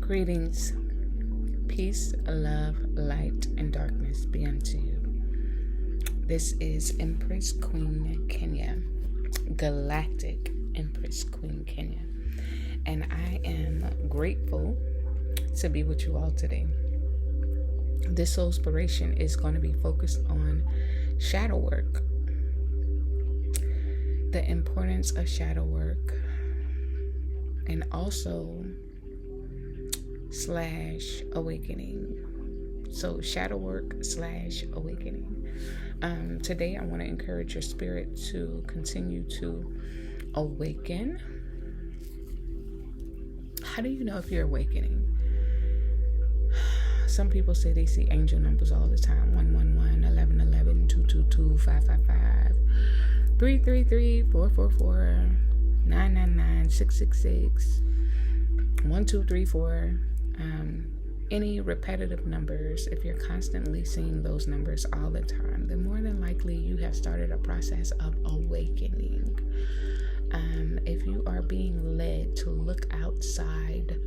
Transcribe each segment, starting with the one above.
Greetings, peace, love, light, and darkness be unto you. This is Empress Queen Kenya, Galactic Empress Queen Kenya, and I am grateful to be with you all today. This Soulspiration is going to be focused on shadow work, the importance of shadow work, and also / awakening. So shadow work / awakening. Today I want to encourage your spirit to continue to awaken. How do you know if you're awakening? Some people say they see angel numbers all the time. 111, 1111, 222, 555, 333, 444, 999, 666, 1234. Any repetitive numbers, if you're constantly seeing those numbers all the time, then more than likely you have started a process of awakening. If you are being led to look outside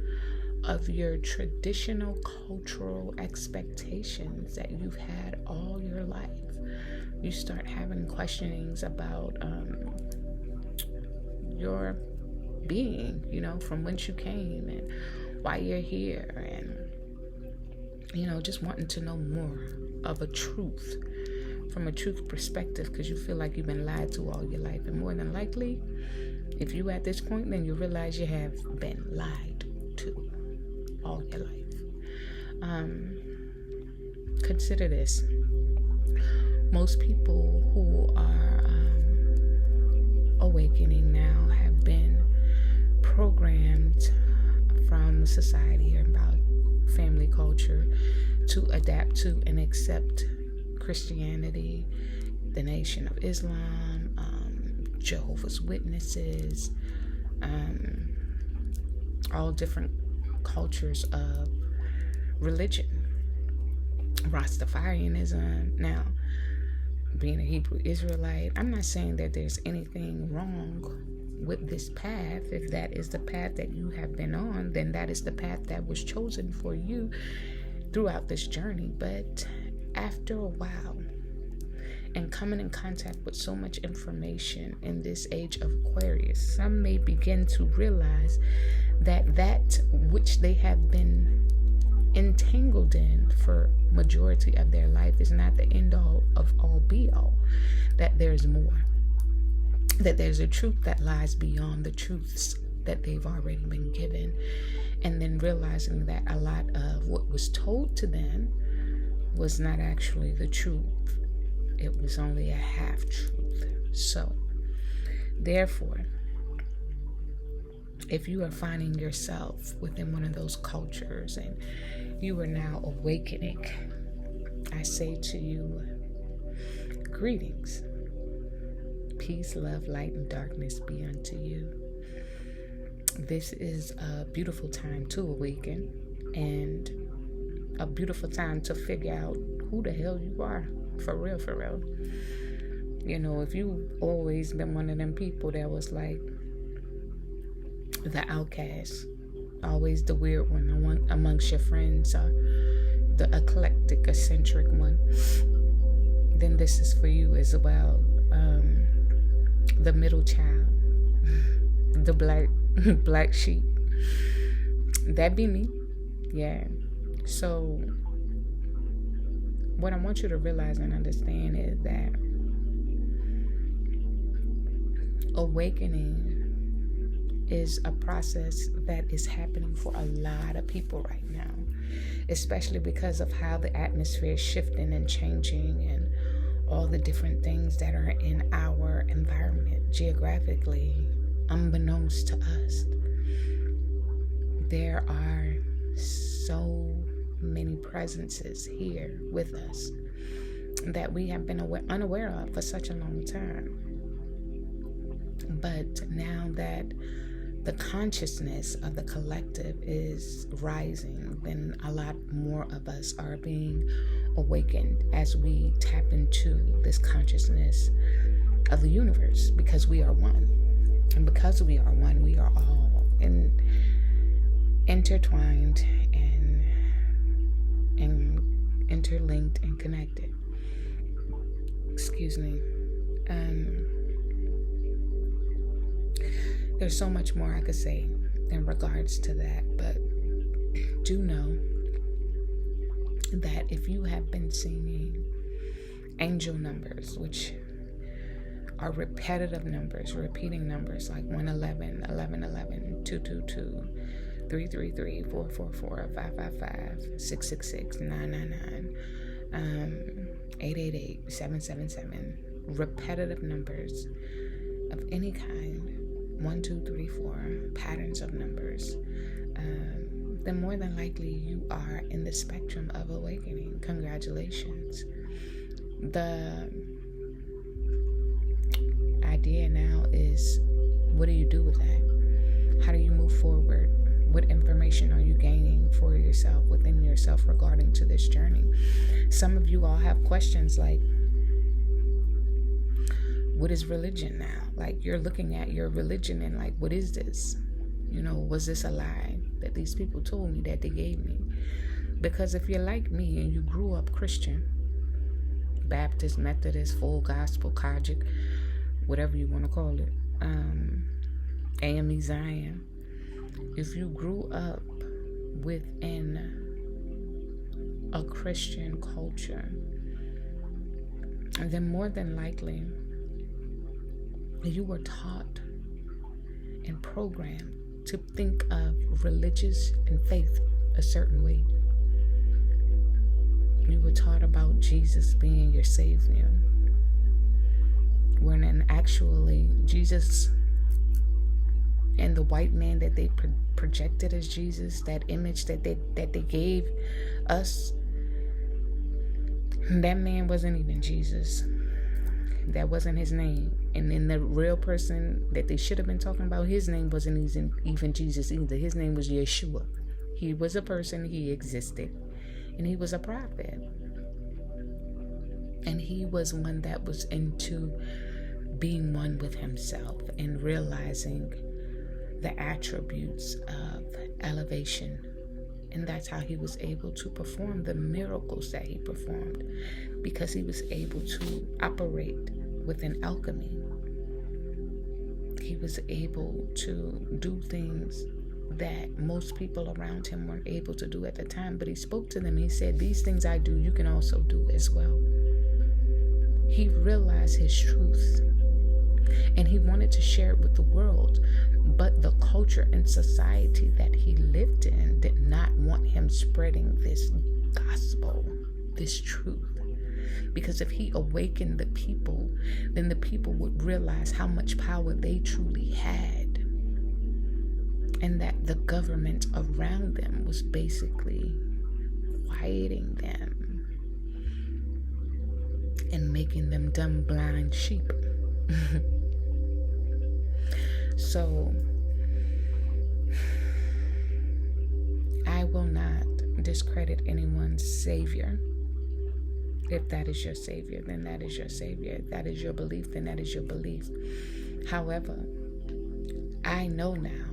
of your traditional cultural expectations that you've had all your life, you start having questionings about your being, from whence you came and why you're here, and just wanting to know more of a truth from a truth perspective, because you feel like you've been lied to all your life. And more than likely, if you at this point, then you realize you have been lied to all your life. Consider this: most people who are awakening now have been programmed from society or about family culture to adapt to and accept Christianity, the Nation of Islam, Jehovah's Witnesses, all different cultures of religion, Rastafarianism. Now, being a Hebrew Israelite, I'm not saying that there's anything wrong with this path. If that is the path that you have been on, then that is the path that was chosen for you throughout this journey. But after a while, and coming in contact with so much information in this age of Aquarius, some may begin to realize that which they have been entangled in for majority of their life is not the end all of all be all, that there's more, that there's a truth that lies beyond the truths that they've already been given. And then realizing that a lot of what was told to them was not actually the truth. It was only a half truth. So, therefore, if you are finding yourself within one of those cultures and you are now awakening, I say to you, greetings. Peace, love, light, and darkness be unto you. This is a beautiful time to awaken, and a beautiful time to figure out who the hell you are. For real, for real. If you've always been one of them people that was like the outcast, always the weird one amongst your friends, or the eclectic, eccentric one, then this is for you as well. The middle child, the black sheep. That be me. Yeah. So what I want you to realize and understand is that awakening is a process that is happening for a lot of people right now, especially because of how the atmosphere is shifting and changing, and all the different things that are in our environment geographically, unbeknownst to us. There are so many presences here with us that we have been unaware of for such a long time. But now that the consciousness of the collective is rising, then a lot more of us are being awakened as we tap into this consciousness of the universe, because we are one. And because we are one, we are all. And intertwined and interlinked and connected. Excuse me. There's so much more I could say in regards to that, but do know that if you have been singing angel numbers, which are repetitive numbers, repeating numbers like 111, 1111, 222, 333, 444, 555, 666, 999, 888, 777, repetitive numbers of any kind, 1, 2, 3, 4, patterns of numbers, then more than likely you are in the spectrum of awakening. Congratulations. The idea now is, what do you do with that? How do you move forward? What information are you gaining for yourself, within yourself, regarding to this journey? Some of you all have questions like, what is religion now? Like, you're looking at your religion and like, what is this? Was this a lie that these people told me, that they gave me? Because if you're like me and you grew up Christian, Baptist, Methodist, full gospel, Kojic, whatever you want to call it, AME Zion, if you grew up within a Christian culture, then more than likely you were taught and programmed to think of religious and faith a certain way. You were taught about Jesus being your Savior, when actually Jesus and the white man that they projected as Jesus, that image that they gave us, that man wasn't even Jesus. That wasn't his name. And then the real person that they should have been talking about, his name wasn't even Jesus either. His name was Yeshua. He was a person, he existed, and he was a prophet. And he was one that was into being one with himself and realizing the attributes of elevation. And that's how he was able to perform the miracles that he performed, because he was able to operate within alchemy. He was able to do things that most people around him weren't able to do at the time. But he spoke to them. He said, these things I do, you can also do as well. He realized his truth, and he wanted to share it with the world. But the culture and society that he lived in did not want him spreading this gospel, this truth. Because if he awakened the people, then the people would realize how much power they truly had. And that the government around them was basically quieting them and making them dumb, blind sheep. So, I will not discredit anyone's savior. If that is your savior, then that is your savior. If that is your belief, then that is your belief. However, I know now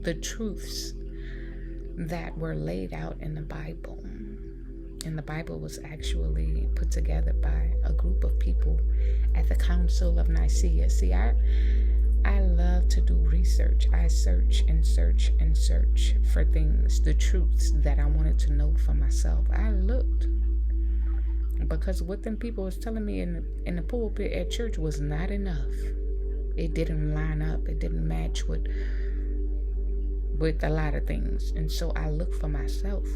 the truths that were laid out in the Bible. And the Bible was actually put together by a group of people at the Council of Nicaea. See, I love to do research. I search and search and search for things, the truths that I wanted to know for myself. I looked, because what them people was telling me in the pulpit at church was not enough. It didn't line up. It didn't match with a lot of things. And so I looked for myself.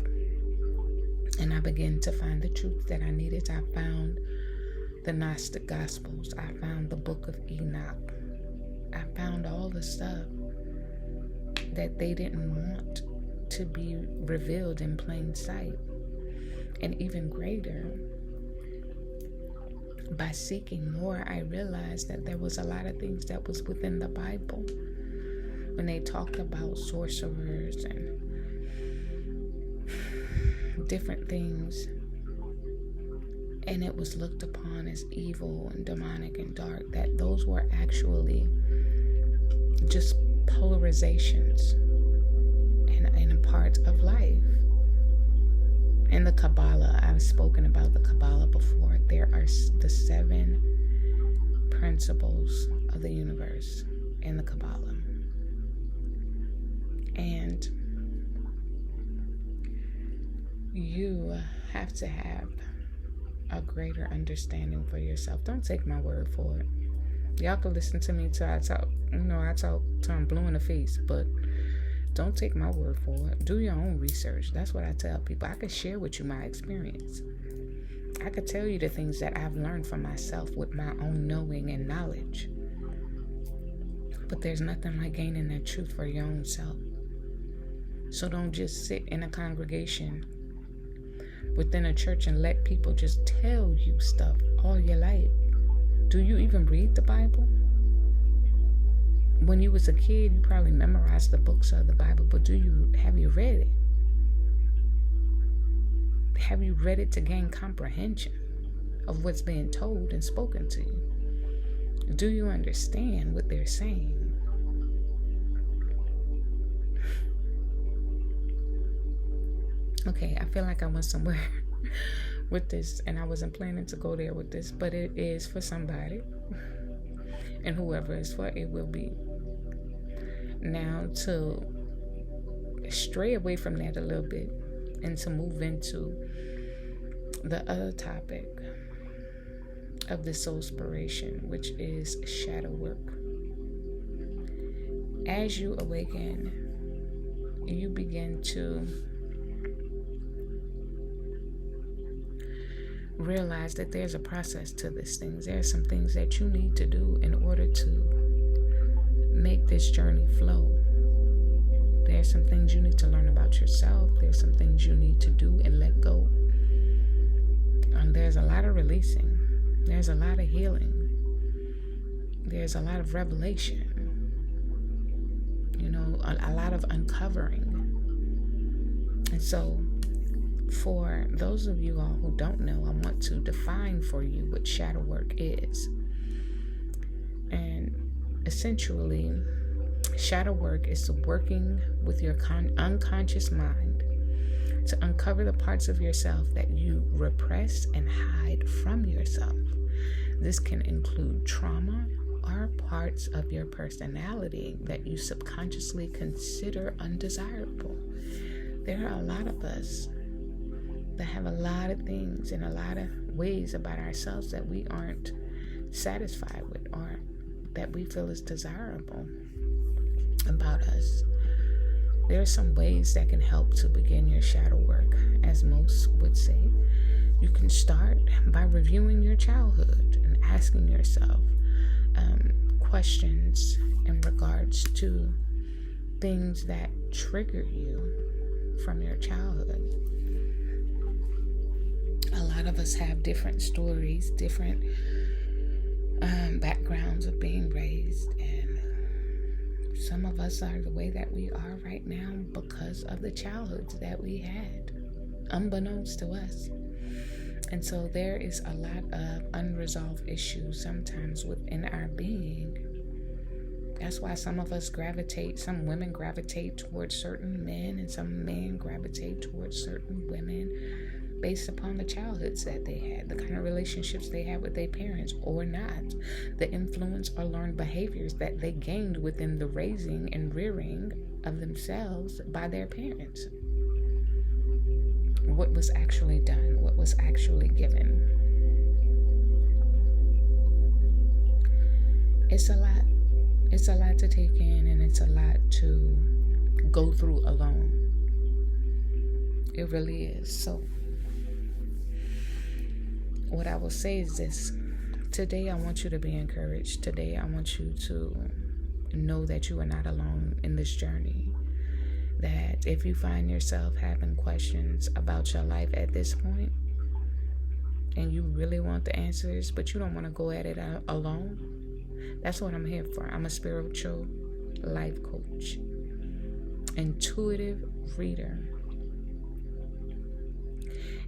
And I began to find the truth that I needed. I found the Gnostic Gospels. I found the Book of Enoch. I found all the stuff that they didn't want to be revealed in plain sight. And even greater, by seeking more, I realized that there was a lot of things that was within the Bible. When they talked about sorcerers and different things, and it was looked upon as evil and demonic and dark, that those were actually just polarizations in a part of life. In the Kabbalah, I've spoken about the Kabbalah before. There are the 7 principles of the universe in the Kabbalah. And you have to have a greater understanding for yourself. Don't take my word for it. Y'all can listen to me till I talk. I talk till I'm blue in the face, but don't take my word for it. Do your own research. That's what I tell people. I can share with you my experience. I could tell you the things that I've learned from myself with my own knowing and knowledge. But there's nothing like gaining that truth for your own self. So don't just sit in a congregation within a church and let people just tell you stuff all your life. Do you even read the Bible? When you was a kid, you probably memorized the books of the Bible, but have you read it? Have you read it to gain comprehension of what's being told and spoken to you? Do you understand what they're saying? Okay, I feel like I went somewhere with this, and I wasn't planning to go there with this, but it is for somebody, and whoever it's for, it will be. Now, to stray away from that a little bit and to move into the other topic of the Soulspiration, which is shadow work. As you awaken, you begin to realize that there's a process to this thing. There are some things that you need to do in order to make this journey flow. There's some things you need to learn about yourself. There's some things you need to do and let go. And there's a lot of releasing. There's a lot of healing. There's a lot of revelation. A lot of uncovering. And so, for those of you all who don't know, I want to define for you what shadow work is. And essentially, shadow work is working with your unconscious mind to uncover the parts of yourself that you repress and hide from yourself. This can include trauma or parts of your personality that you subconsciously consider undesirable. There are a lot of us that have a lot of things and a lot of ways about ourselves that we aren't satisfied with or that we feel is desirable about us. There are some ways that can help to begin your shadow work, as most would say. You can start by reviewing your childhood and asking yourself questions in regards to things that trigger you from your childhood. A lot of us have different stories, different backgrounds of being raised, and some of us are the way that we are right now because of the childhoods that we had, unbeknownst to us. And so there is a lot of unresolved issues sometimes within our being. That's why some women gravitate towards certain men, and some men gravitate towards certain women based upon the childhoods that they had, the kind of relationships they had with their parents or not, the influence or learned behaviors that they gained within the raising and rearing of themselves by their parents. What was actually done, what was actually given. It's a lot. It's a lot to take in, and it's a lot to go through alone. It really is. So, what I will say is this. Today, I want you to be encouraged. Today, I want you to know that you are not alone in this journey. That if you find yourself having questions about your life at this point, and you really want the answers, but you don't want to go at it alone, that's what I'm here for. I'm a spiritual life coach, intuitive reader.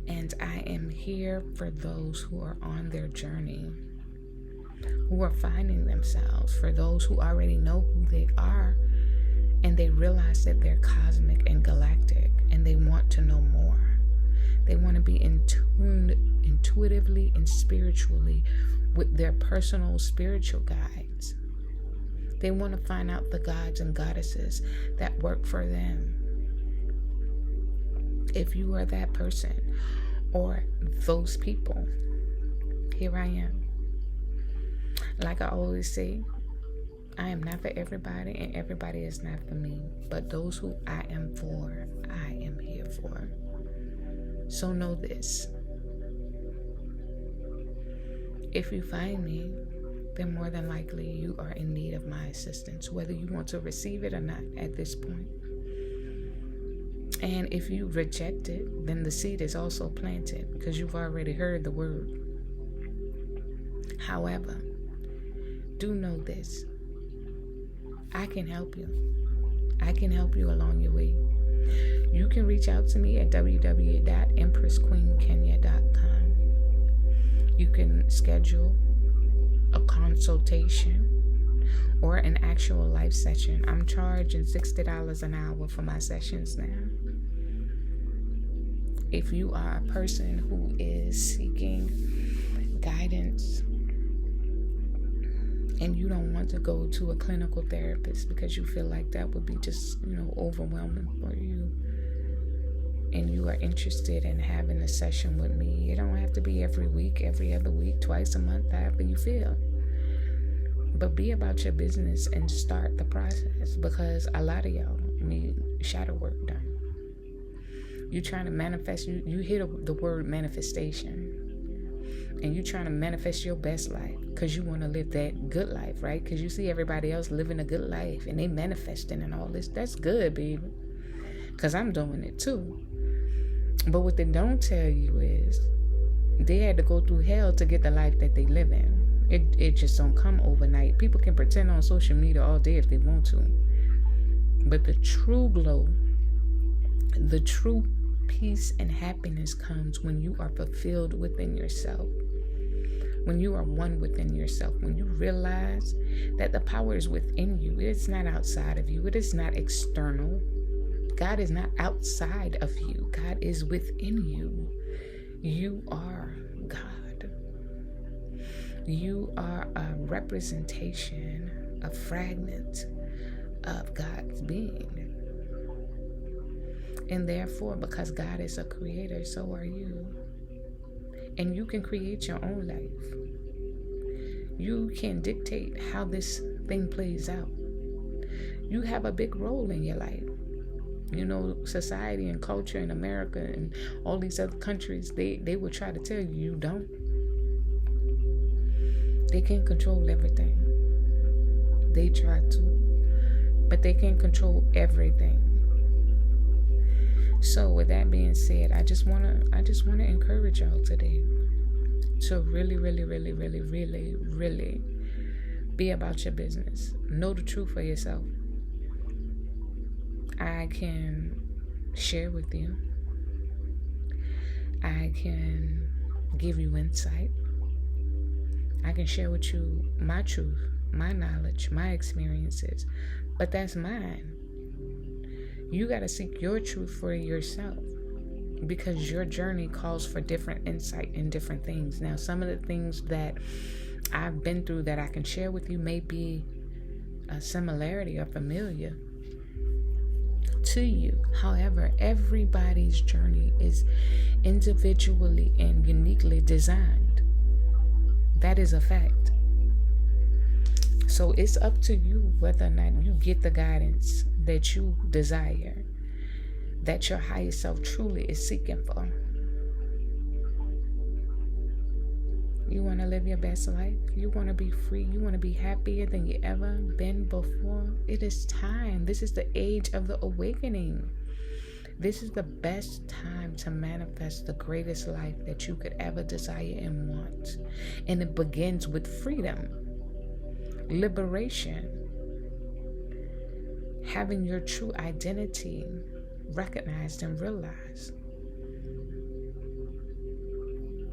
And I am here for those who are on their journey, who are finding themselves, for those who already know who they are And they realize that they're cosmic and galactic, and they want to know more. They want to be in tune intuitively and spiritually with their personal spiritual guides. They want to find out the gods and goddesses that work for them. If you are that person or those people, here I am. Like I always say, I am not for everybody, and everybody is not for me. But those who I am for, I am here for. So know this. If you find me, then more than likely you are in need of my assistance, whether you want to receive it or not at this point. And if you reject it, then the seed is also planted, because you've already heard the word. However, do know this. I can help you. I can help you along your way. You can reach out to me at www.empressqueenkenya.com. You can schedule a consultation or an actual live session. I'm charging $60 an hour for my sessions now. If you are a person who is seeking guidance and you don't want to go to a clinical therapist because you feel like that would be just, overwhelming for you, and you are interested in having a session with me, it don't have to be every week, every other week, twice a month, however you feel. But be about your business and start the process, because a lot of y'all need shadow work done. You trying to manifest, you hear the word manifestation, and you trying to manifest your best life because you want to live that good life, right? Because you see everybody else living a good life and they manifesting and all this. That's good, baby, because I'm doing it too. But what they don't tell you is they had to go through hell to get the life that they live in. It just don't come overnight. People can pretend on social media all day if they want to, but the true glow, the true peace and happiness comes when you are fulfilled within yourself, when you are one within yourself, when you realize that the power is within you. It's not outside of you. It is not external. God is not outside of you. God is within you. You are God. You are a representation, a fragment of God's being. And therefore, because God is a creator, so are you. And you can create your own life. You can dictate how this thing plays out. You have a big role in your life. Society and culture in America and all these other countries, they will try to tell you you don't. They can't control everything. They try to, but they can't control everything. So with that being said, I just wanna encourage y'all today to really, really, really, really, really, really be about your business. Know the truth for yourself. I can share with you. I can give you insight. I can share with you my truth, my knowledge, my experiences, but that's mine. You got to seek your truth for yourself, because your journey calls for different insight and different things. Now, some of the things that I've been through that I can share with you may be a similarity or familiar to you. However, everybody's journey is individually and uniquely designed. That is a fact. So it's up to you whether or not you get the guidance that you desire, that your higher self truly is seeking for. You want to live your best life? You want to be free? You want to be happier than you ever been before? It is time. This is the age of the awakening. This is the best time to manifest the greatest life that you could ever desire and want. And it begins with freedom, liberation, having your true identity recognized and realized.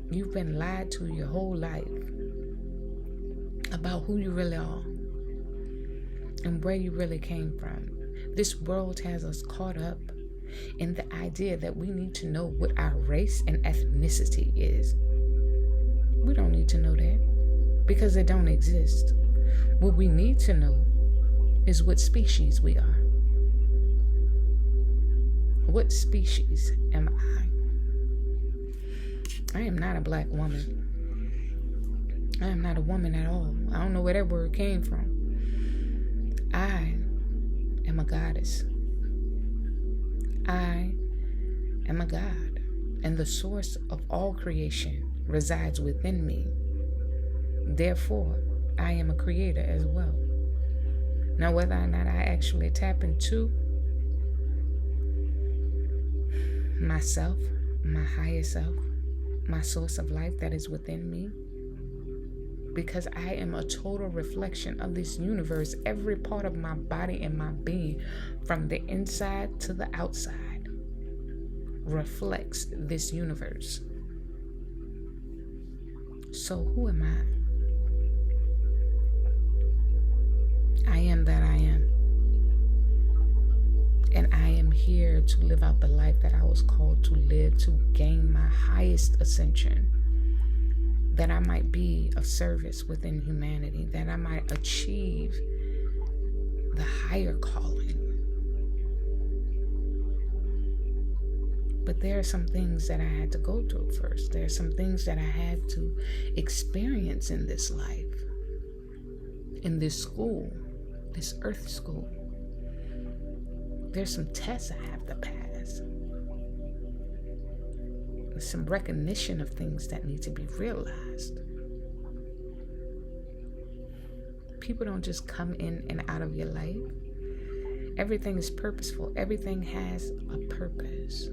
You've been lied to your whole life about who you really are and where you really came from. This world has us caught up in the idea that we need to know what our race and ethnicity is. We don't need to know that because it don't exist. What we need to know is what species we are. What species am I? I am not a black woman. I am not a woman at all. I don't know where that word came from. I am a goddess. I am a god, and the source of all creation resides within me. Therefore, I am a creator as well. Now, whether or not I actually tap into myself, my higher self, my source of life that is within me, because I am a total reflection of this universe. Every part of my body and my being, from the inside to the outside, reflects this universe. So who am I? I am that I am. And I am here to live out the life that I was called to live, to gain my highest ascension, that I might be of service within humanity, that I might achieve the higher calling. But there are some things that I had to go through first. There are some things that I had to experience in this life, in this school, this earth school. There's some tests I have to pass. There's some recognition of things that need to be realized. People don't just come in and out of your life. Everything is purposeful. Everything has a purpose.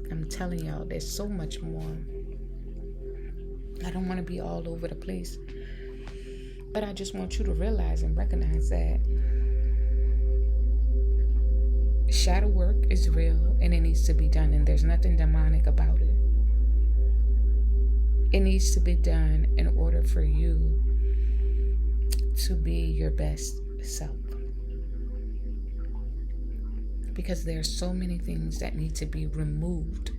I'm telling y'all, there's so much more. I don't want to be all over the place, but I just want you to realize and recognize that shadow work is real and it needs to be done, and there's nothing demonic about it. It needs to be done in order for you to be your best self. Because there are so many things that need to be removed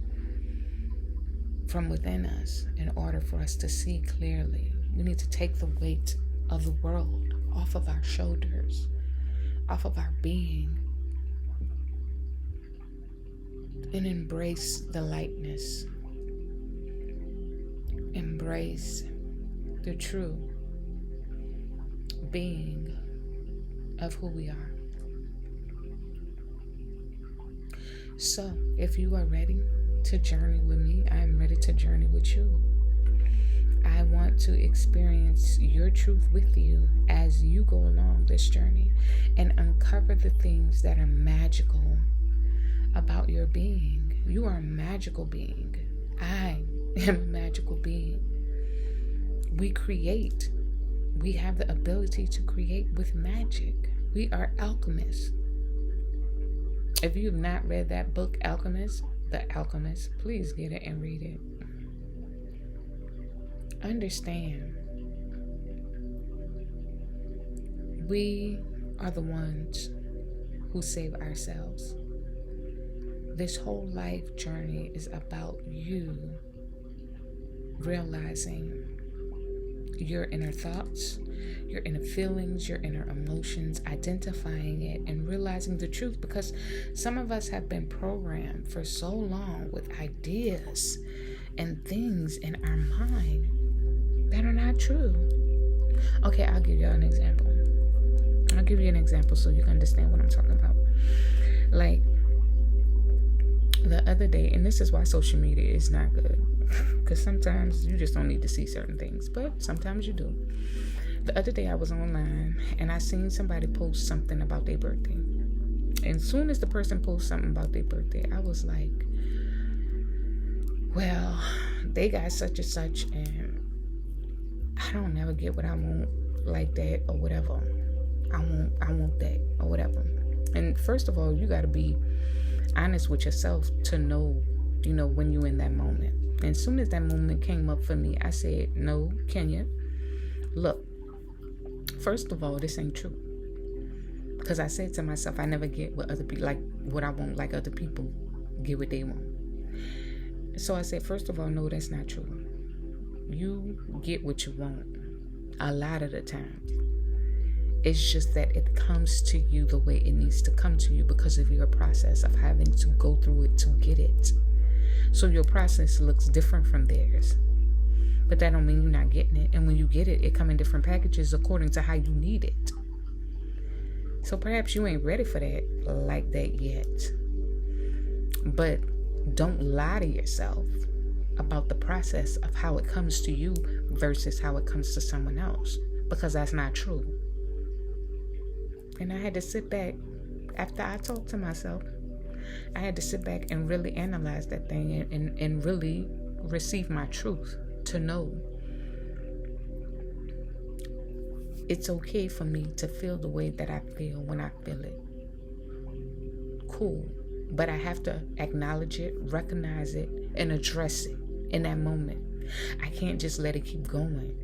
from within us in order for us to see clearly. We need to take the weight of the world off of our shoulders, off of our being, and embrace the lightness. Embrace the true being of who we are. So, if you are ready to journey with me, I am ready to journey with you. I want to experience your truth with you as you go along this journey and uncover the things that are magical about your being. You are a magical being. I am a magical being. We create. We have the ability to create with magic. We are alchemists. If you have not read that book, Alchemist, The Alchemist, please get it and read it. Understand, we are the ones who save ourselves. This whole life journey is about you realizing your inner thoughts, your inner feelings, your inner emotions, identifying it and realizing the truth, because some of us have been programmed for so long with ideas and things in our mind that are not true. Okay, I'll give you an example. I'll give you an example so you can understand what I'm talking about. Like the other day, and this is why social media is not good, because sometimes you just don't need to see certain things, but sometimes you do. The other day I was online and I seen somebody post something about their birthday. And soon as the person posted something about their birthday, I was like, well, they got such and such, and I don't never get what I want like that or whatever. I want that or whatever. And first of all, you got to be honest with yourself to know, when you're in that moment. And as soon as that moment came up for me, I said, no, Kenya, look, first of all, this ain't true. Because I said to myself, I never get what other people like, what I want, like other people get what they want. So I said, first of all, no, that's not true. You get what you want a lot of the time. It's just that it comes to you the way it needs to come to you because of your process of having to go through it to get it. So your process looks different from theirs. But that don't mean you're not getting it. And when you get it, it come in different packages according to how you need it. So perhaps you ain't ready for that like that yet. But don't lie to yourself about the process of how it comes to you versus how it comes to someone else, because that's not true. And I had to sit back after I talked to myself. I had to sit back and really analyze that thing and really receive my truth to know it's okay for me to feel the way that I feel when I feel it. Cool. But I have to acknowledge it, recognize it, and address it in that moment. I can't just let it keep going.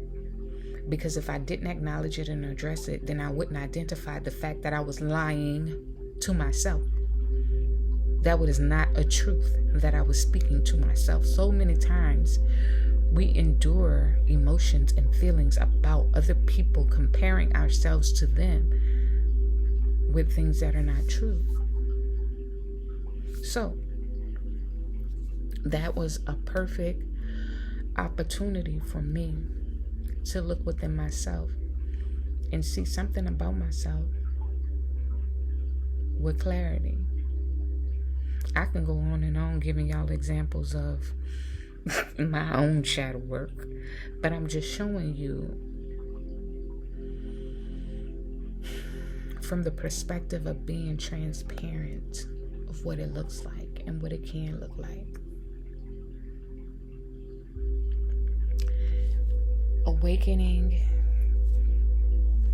Because if I didn't acknowledge it and address it, then I wouldn't identify the fact that I was lying to myself. That was not a truth that I was speaking to myself. So many times we endure emotions and feelings about other people, comparing ourselves to them with things that are not true. So that was a perfect opportunity for me to look within myself and see something about myself with clarity. I can go on and on giving y'all examples of my own shadow work, but I'm just showing you from the perspective of being transparent of what it looks like and what it can look like. Awakening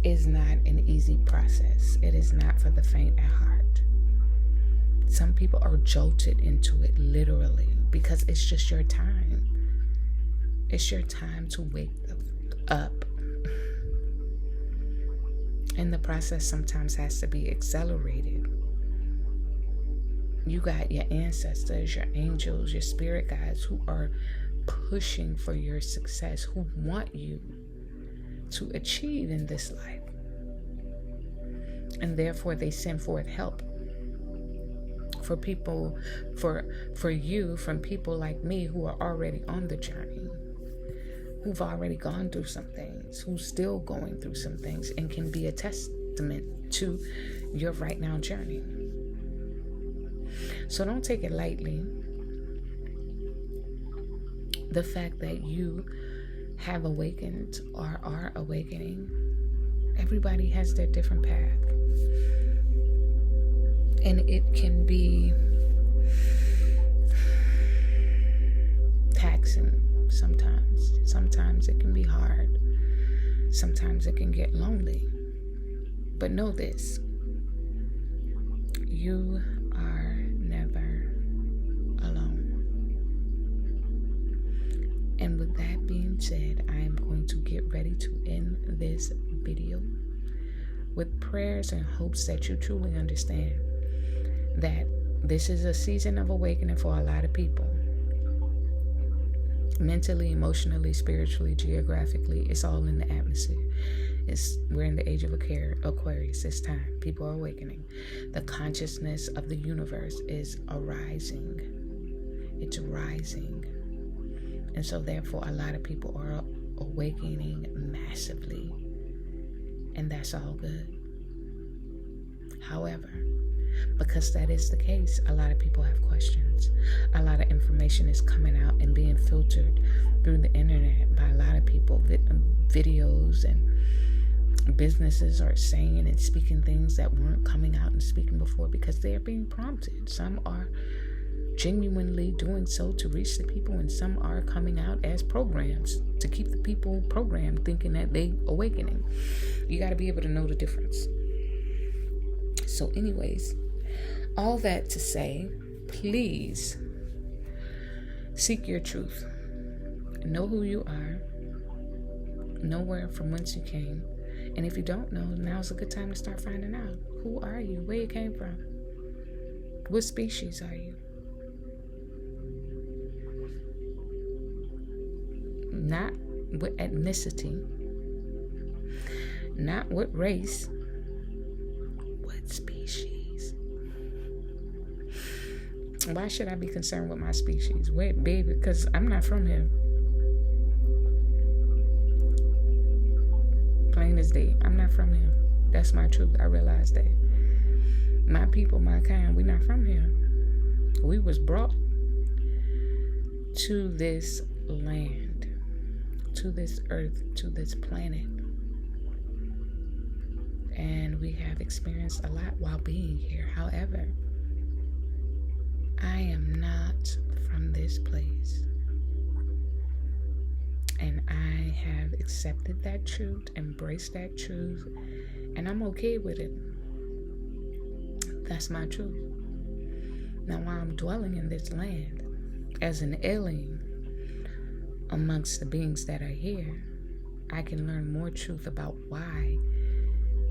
is not an easy process. It is not for the faint at heart. Some people are jolted into it literally because it's just your time. It's your time to wake up. And the process sometimes has to be accelerated. You got your ancestors, your angels, your spirit guides who are pushing for your success, who want you to achieve in this life. And therefore they send forth help for people, for you, from people like me who are already on the journey, who've already gone through some things, who's still going through some things, and can be a testament to your right now journey. So don't take it lightly. The fact that you have awakened or are awakening, everybody has their different path. And it can be taxing sometimes. Sometimes it can be hard. Sometimes it can get lonely. But know this: you are never alone. And with that being said, I am going to get ready to end this video with prayers and hopes that you truly understand that this is a season of awakening for a lot of people. Mentally, emotionally, spiritually, geographically, it's all in the atmosphere. We're in the age of Aquarius. It's time. People are awakening. The consciousness of the universe is arising. It's rising. And so therefore, a lot of people are awakening massively. And that's all good. However, because that is the case, a lot of people have questions. A lot of information is coming out and being filtered through the internet by a lot of people. Videos and businesses are saying and speaking things that weren't coming out and speaking before because they are being prompted. Some are genuinely doing so to reach the people, and some are coming out as programs to keep the people programmed, thinking that they awakening. You got to be able to know the difference. So anyways, all that to say, please seek your truth. Know who you are. Know where from whence you came. And if you don't know, now's a good time to start finding out. Who are you? Where you came from? What species are you? Not what ethnicity, not what race, what species. Why should I be concerned with my species? Wait, baby, because I'm not from here. Plain as day, I'm not from here. That's my truth. I realize that. My people, my kind, we're not from here. We was brought to this land, to this earth, to this planet. And we have experienced a lot while being here. However, I am not from this place. And I have accepted that truth, embraced that truth, and I'm okay with it. That's my truth. Now, while I'm dwelling in this land as an alien amongst the beings that are here, I can learn more truth about why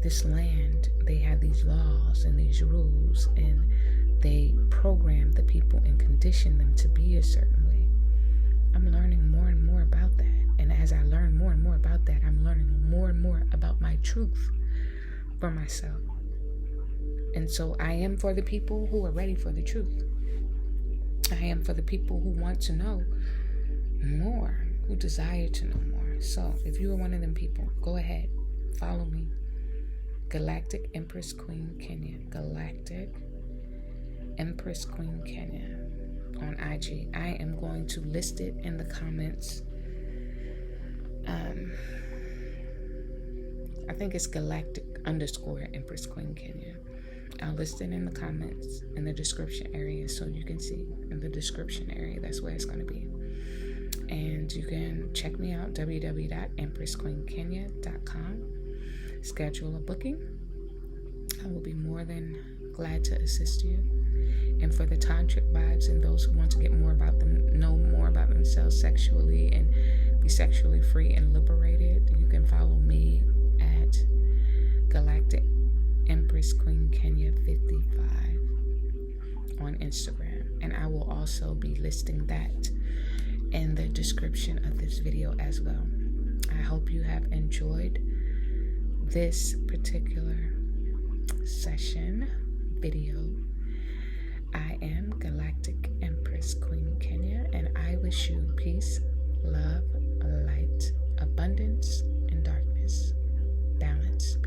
this land, they have these laws and these rules, and they program the people and condition them to be a certain way. I'm learning more and more about that. And as I learn more and more about that, I'm learning more and more about my truth for myself. And so I am for the people who are ready for the truth. I am for the people who want to know more, who desire to know more. So if you are one of them people, go ahead, follow me. Galactic Empress Queen Kenya. Galactic Empress Queen Kenya on IG. I am going to list it in the comments. I think it's Galactic _ Empress Queen Kenya. I'll list it in the comments in the description area so you can see in the description area. That's where it's going to be. And you can check me out, www.empressqueenkenya.com. Schedule a booking. I will be more than glad to assist you. And for the Tantric vibes and those who want to get more about them, know more about themselves sexually and be sexually free and liberated, you can follow me at Galactic Empress Queen Kenya 55 on Instagram. And I will also be listing that in the description of this video as well. I hope you have enjoyed this particular session video. I am Galactic Empress Queen Kenya, and I wish you peace, love, light, abundance, and darkness, balance,